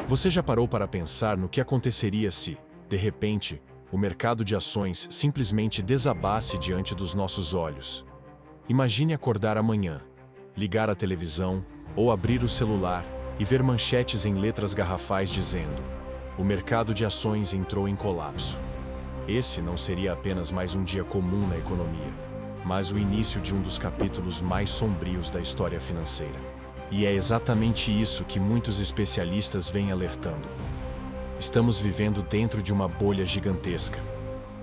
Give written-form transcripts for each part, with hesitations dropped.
Você já parou para pensar no que aconteceria se, de repente, o mercado de ações simplesmente desabasse diante dos nossos olhos? Imagine acordar amanhã, ligar a televisão ou abrir o celular e ver manchetes em letras garrafais dizendo: o mercado de ações entrou em colapso. Esse não seria apenas mais um dia comum na economia, mas o início de um dos capítulos mais sombrios da história financeira. E é exatamente isso que muitos especialistas vêm alertando. Estamos vivendo dentro de uma bolha gigantesca,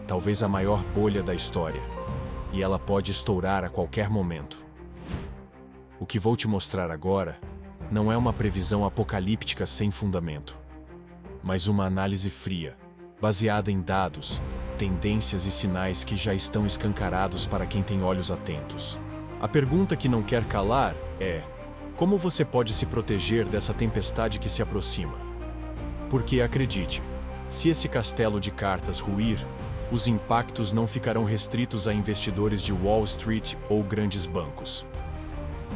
talvez a maior bolha da história, e ela pode estourar a qualquer momento. O que vou te mostrar agora não é uma previsão apocalíptica sem fundamento, mas uma análise fria, baseada em dados, tendências e sinais que já estão escancarados para quem tem olhos atentos. A pergunta que não quer calar é: como você pode se proteger dessa tempestade que se aproxima? Porque acredite, se esse castelo de cartas ruir, os impactos não ficarão restritos a investidores de Wall Street ou grandes bancos.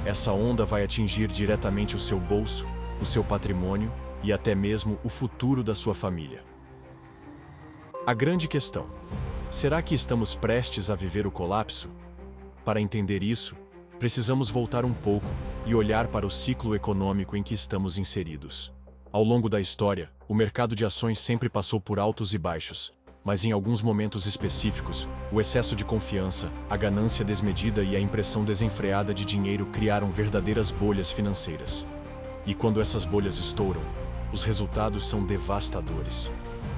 Essa onda vai atingir diretamente o seu bolso, o seu patrimônio e até mesmo o futuro da sua família. A grande questão: será que estamos prestes a viver o colapso? Para entender isso, precisamos voltar um pouco e olhar para o ciclo econômico em que estamos inseridos. Ao longo da história, o mercado de ações sempre passou por altos e baixos, mas em alguns momentos específicos, o excesso de confiança, a ganância desmedida e a impressão desenfreada de dinheiro criaram verdadeiras bolhas financeiras. E quando essas bolhas estouram, os resultados são devastadores.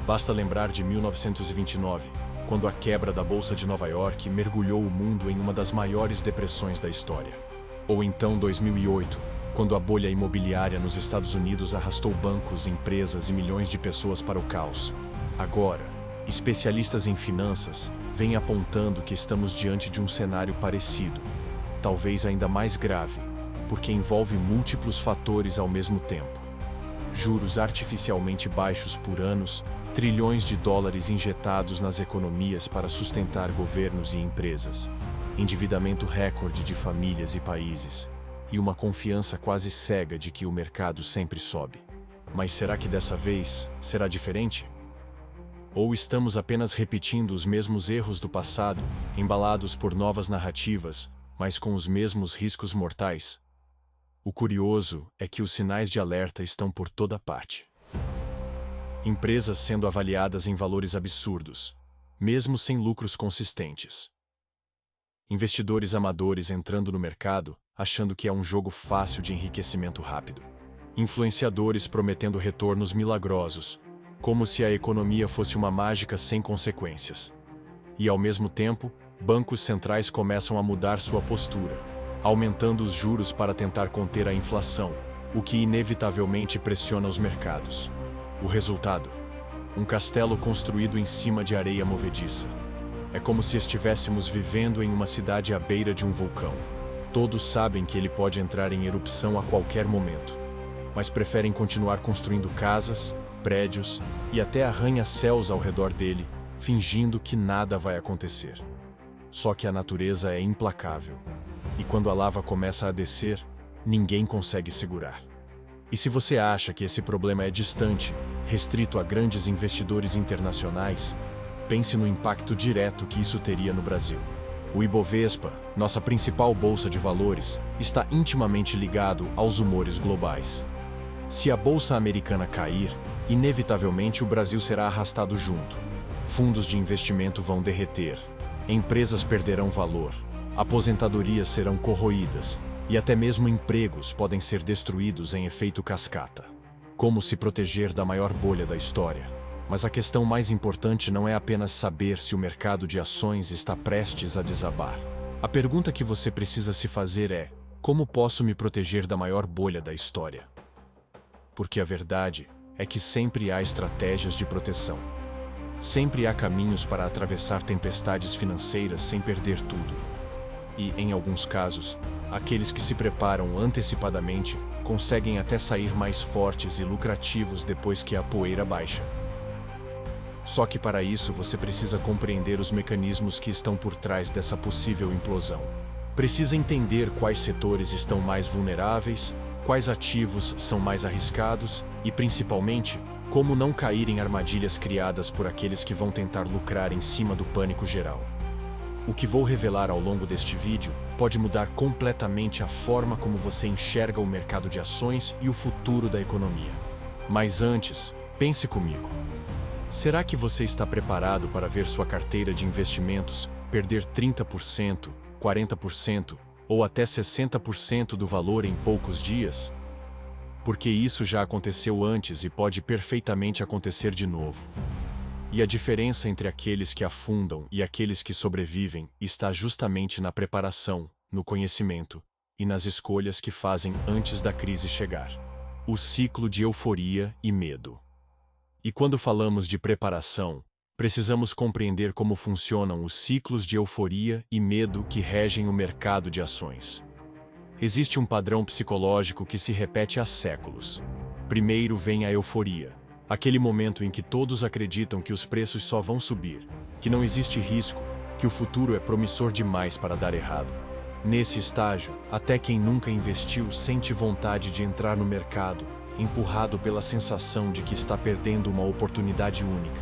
Basta lembrar de 1929, quando a quebra da Bolsa de Nova York mergulhou o mundo em uma das maiores depressões da história. Ou então 2008, quando a bolha imobiliária nos Estados Unidos arrastou bancos, empresas e milhões de pessoas para o caos. Agora, especialistas em finanças vêm apontando que estamos diante de um cenário parecido, talvez ainda mais grave, porque envolve múltiplos fatores ao mesmo tempo. Juros artificialmente baixos por anos, trilhões de dólares injetados nas economias para sustentar governos e empresas, endividamento recorde de famílias e países, e uma confiança quase cega de que o mercado sempre sobe. Mas será que dessa vez será diferente? Ou estamos apenas repetindo os mesmos erros do passado, embalados por novas narrativas, mas com os mesmos riscos mortais? O curioso é que os sinais de alerta estão por toda parte. Empresas sendo avaliadas em valores absurdos, mesmo sem lucros consistentes. Investidores amadores entrando no mercado, achando que é um jogo fácil de enriquecimento rápido. Influenciadores prometendo retornos milagrosos, como se a economia fosse uma mágica sem consequências. E ao mesmo tempo, bancos centrais começam a mudar sua postura, aumentando os juros para tentar conter a inflação, o que inevitavelmente pressiona os mercados. O resultado: um castelo construído em cima de areia movediça. É como se estivéssemos vivendo em uma cidade à beira de um vulcão. Todos sabem que ele pode entrar em erupção a qualquer momento, mas preferem continuar construindo casas, prédios e até arranha-céus ao redor dele, fingindo que nada vai acontecer. Só que a natureza é implacável, e quando a lava começa a descer, ninguém consegue segurar. E se você acha que esse problema é distante, restrito a grandes investidores internacionais, pense no impacto direto que isso teria no Brasil. O Ibovespa, nossa principal bolsa de valores, está intimamente ligado aos humores globais. Se a bolsa americana cair, inevitavelmente o Brasil será arrastado junto. Fundos de investimento vão derreter, empresas perderão valor, aposentadorias serão corroídas, e até mesmo empregos podem ser destruídos em efeito cascata. Como se proteger da maior bolha da história? Mas a questão mais importante não é apenas saber se o mercado de ações está prestes a desabar. A pergunta que você precisa se fazer é: como posso me proteger da maior bolha da história? Porque a verdade é que sempre há estratégias de proteção. Sempre há caminhos para atravessar tempestades financeiras sem perder tudo. E, em alguns casos, aqueles que se preparam antecipadamente conseguem até sair mais fortes e lucrativos depois que a poeira baixa. Só que para isso você precisa compreender os mecanismos que estão por trás dessa possível implosão. Precisa entender quais setores estão mais vulneráveis, quais ativos são mais arriscados e, principalmente, como não cair em armadilhas criadas por aqueles que vão tentar lucrar em cima do pânico geral. O que vou revelar ao longo deste vídeo pode mudar completamente a forma como você enxerga o mercado de ações e o futuro da economia. Mas antes, pense comigo. Será que você está preparado para ver sua carteira de investimentos perder 30%, 40% ou até 60% do valor em poucos dias? Porque isso já aconteceu antes e pode perfeitamente acontecer de novo. E a diferença entre aqueles que afundam e aqueles que sobrevivem está justamente na preparação, no conhecimento e nas escolhas que fazem antes da crise chegar. O ciclo de euforia e medo. E quando falamos de preparação, precisamos compreender como funcionam os ciclos de euforia e medo que regem o mercado de ações. Existe um padrão psicológico que se repete há séculos. Primeiro vem a euforia, aquele momento em que todos acreditam que os preços só vão subir, que não existe risco, que o futuro é promissor demais para dar errado. Nesse estágio, até quem nunca investiu sente vontade de entrar no mercado, empurrado pela sensação de que está perdendo uma oportunidade única.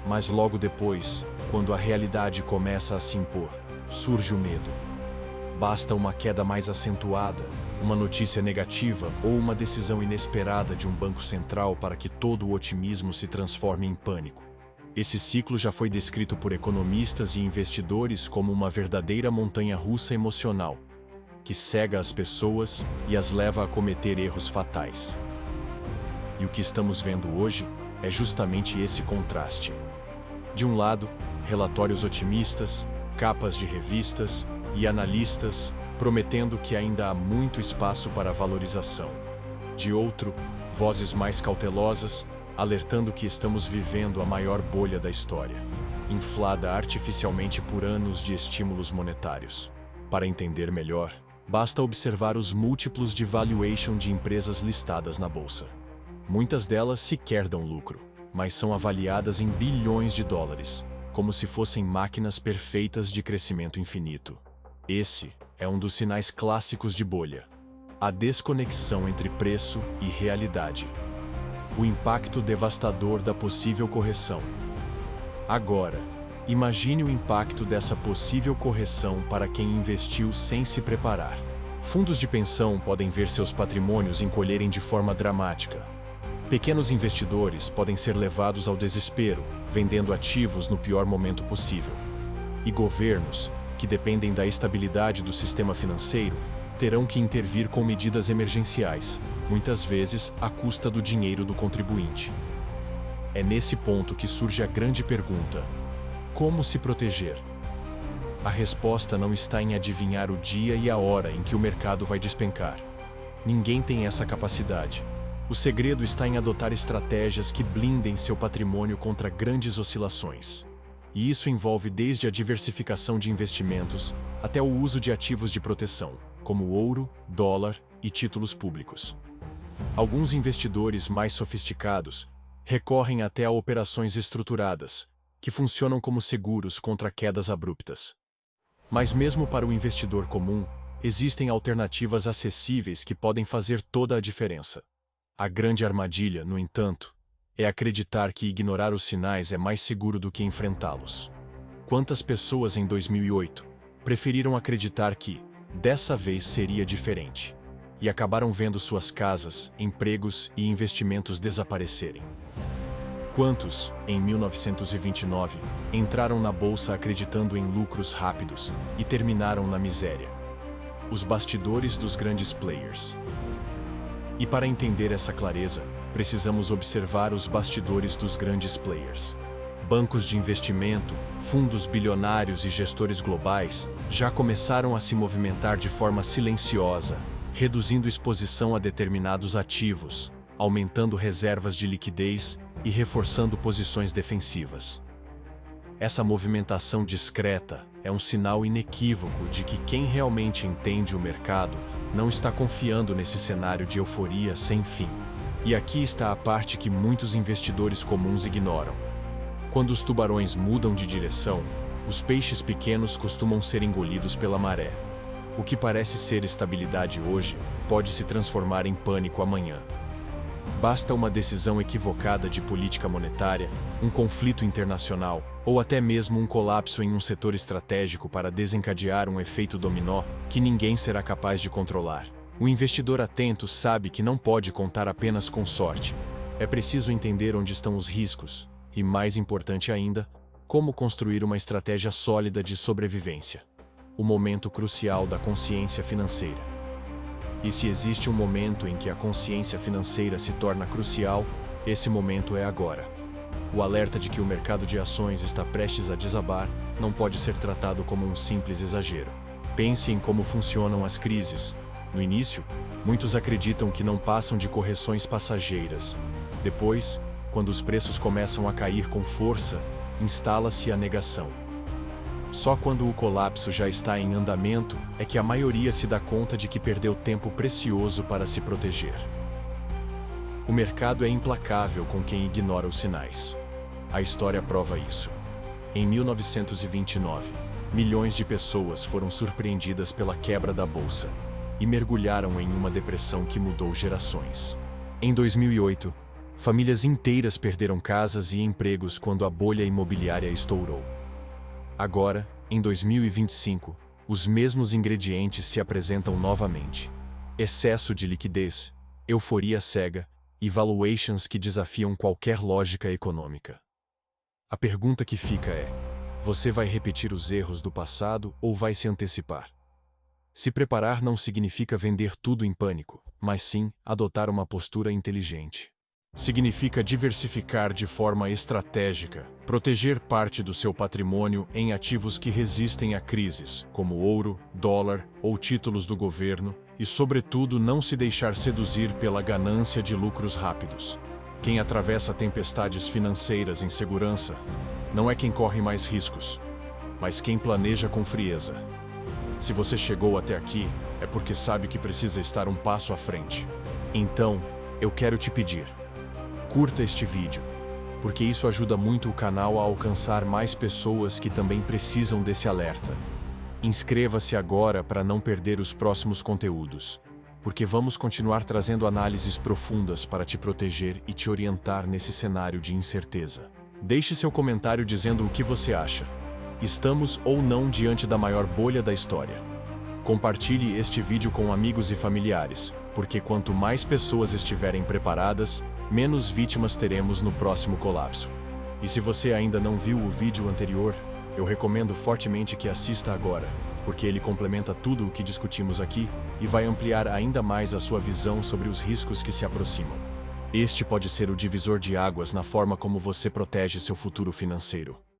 Mas logo depois, quando a realidade começa a se impor, surge o medo. Basta uma queda mais acentuada, uma notícia negativa ou uma decisão inesperada de um banco central para que todo o otimismo se transforme em pânico. Esse ciclo já foi descrito por economistas e investidores como uma verdadeira montanha-russa emocional, que cega as pessoas e as leva a cometer erros fatais. E o que estamos vendo hoje é justamente esse contraste. De um lado, relatórios otimistas, capas de revistas e analistas prometendo que ainda há muito espaço para valorização. De outro, vozes mais cautelosas, alertando que estamos vivendo a maior bolha da história, inflada artificialmente por anos de estímulos monetários. Para entender melhor, basta observar os múltiplos de valuation de empresas listadas na bolsa. Muitas delas sequer dão lucro, mas são avaliadas em bilhões de dólares, como se fossem máquinas perfeitas de crescimento infinito. Esse é um dos sinais clássicos de bolha: a desconexão entre preço e realidade. O impacto devastador da possível correção. Agora, imagine o impacto dessa possível correção para quem investiu sem se preparar. Fundos de pensão podem ver seus patrimônios encolherem de forma dramática. Pequenos investidores podem ser levados ao desespero, vendendo ativos no pior momento possível. E governos, que dependem da estabilidade do sistema financeiro, terão que intervir com medidas emergenciais, muitas vezes à custa do dinheiro do contribuinte. É nesse ponto que surge a grande pergunta: como se proteger? A resposta não está em adivinhar o dia e a hora em que o mercado vai despencar. Ninguém tem essa capacidade. O segredo está em adotar estratégias que blindem seu patrimônio contra grandes oscilações. E isso envolve desde a diversificação de investimentos até o uso de ativos de proteção, como ouro, dólar e títulos públicos. Alguns investidores mais sofisticados recorrem até a operações estruturadas, que funcionam como seguros contra quedas abruptas. Mas mesmo para o investidor comum, existem alternativas acessíveis que podem fazer toda a diferença. A grande armadilha, no entanto, é acreditar que ignorar os sinais é mais seguro do que enfrentá-los. Quantas pessoas em 2008 preferiram acreditar que, dessa vez, seria diferente, e acabaram vendo suas casas, empregos e investimentos desaparecerem? Quantos, em 1929, entraram na bolsa acreditando em lucros rápidos e terminaram na miséria? Os bastidores dos grandes players. E para entender essa clareza, precisamos observar os bastidores dos grandes players. Bancos de investimento, fundos bilionários e gestores globais já começaram a se movimentar de forma silenciosa, reduzindo exposição a determinados ativos, aumentando reservas de liquidez e reforçando posições defensivas. Essa movimentação discreta é um sinal inequívoco de que quem realmente entende o mercado não está confiando nesse cenário de euforia sem fim. E aqui está a parte que muitos investidores comuns ignoram. Quando os tubarões mudam de direção, os peixes pequenos costumam ser engolidos pela maré. O que parece ser estabilidade hoje pode se transformar em pânico amanhã. Basta uma decisão equivocada de política monetária, um conflito internacional ou até mesmo um colapso em um setor estratégico para desencadear um efeito dominó que ninguém será capaz de controlar. O investidor atento sabe que não pode contar apenas com sorte. É preciso entender onde estão os riscos e, mais importante ainda, como construir uma estratégia sólida de sobrevivência. O momento crucial da consciência financeira. E se existe um momento em que a consciência financeira se torna crucial, esse momento é agora. O alerta de que o mercado de ações está prestes a desabar não pode ser tratado como um simples exagero. Pense em como funcionam as crises. No início, muitos acreditam que não passam de correções passageiras. Depois, quando os preços começam a cair com força, instala-se a negação. Só quando o colapso já está em andamento é que a maioria se dá conta de que perdeu tempo precioso para se proteger. O mercado é implacável com quem ignora os sinais. A história prova isso. Em 1929, milhões de pessoas foram surpreendidas pela quebra da bolsa e mergulharam em uma depressão que mudou gerações. Em 2008, famílias inteiras perderam casas e empregos quando a bolha imobiliária estourou. Agora, em 2025, os mesmos ingredientes se apresentam novamente. Excesso de liquidez, euforia cega e valuations que desafiam qualquer lógica econômica. A pergunta que fica é: você vai repetir os erros do passado ou vai se antecipar? Se preparar não significa vender tudo em pânico, mas sim adotar uma postura inteligente. Significa diversificar de forma estratégica, proteger parte do seu patrimônio em ativos que resistem a crises, como ouro, dólar ou títulos do governo, e, sobretudo, não se deixar seduzir pela ganância de lucros rápidos. Quem atravessa tempestades financeiras em segurança não é quem corre mais riscos, mas quem planeja com frieza. Se você chegou até aqui, é porque sabe que precisa estar um passo à frente. Então, eu quero te pedir: curta este vídeo, porque isso ajuda muito o canal a alcançar mais pessoas que também precisam desse alerta. Inscreva-se agora para não perder os próximos conteúdos, porque vamos continuar trazendo análises profundas para te proteger e te orientar nesse cenário de incerteza. Deixe seu comentário dizendo o que você acha. Estamos ou não diante da maior bolha da história? Compartilhe este vídeo com amigos e familiares, porque quanto mais pessoas estiverem preparadas, menos vítimas teremos no próximo colapso. E se você ainda não viu o vídeo anterior, eu recomendo fortemente que assista agora, porque ele complementa tudo o que discutimos aqui e vai ampliar ainda mais a sua visão sobre os riscos que se aproximam. Este pode ser o divisor de águas na forma como você protege seu futuro financeiro.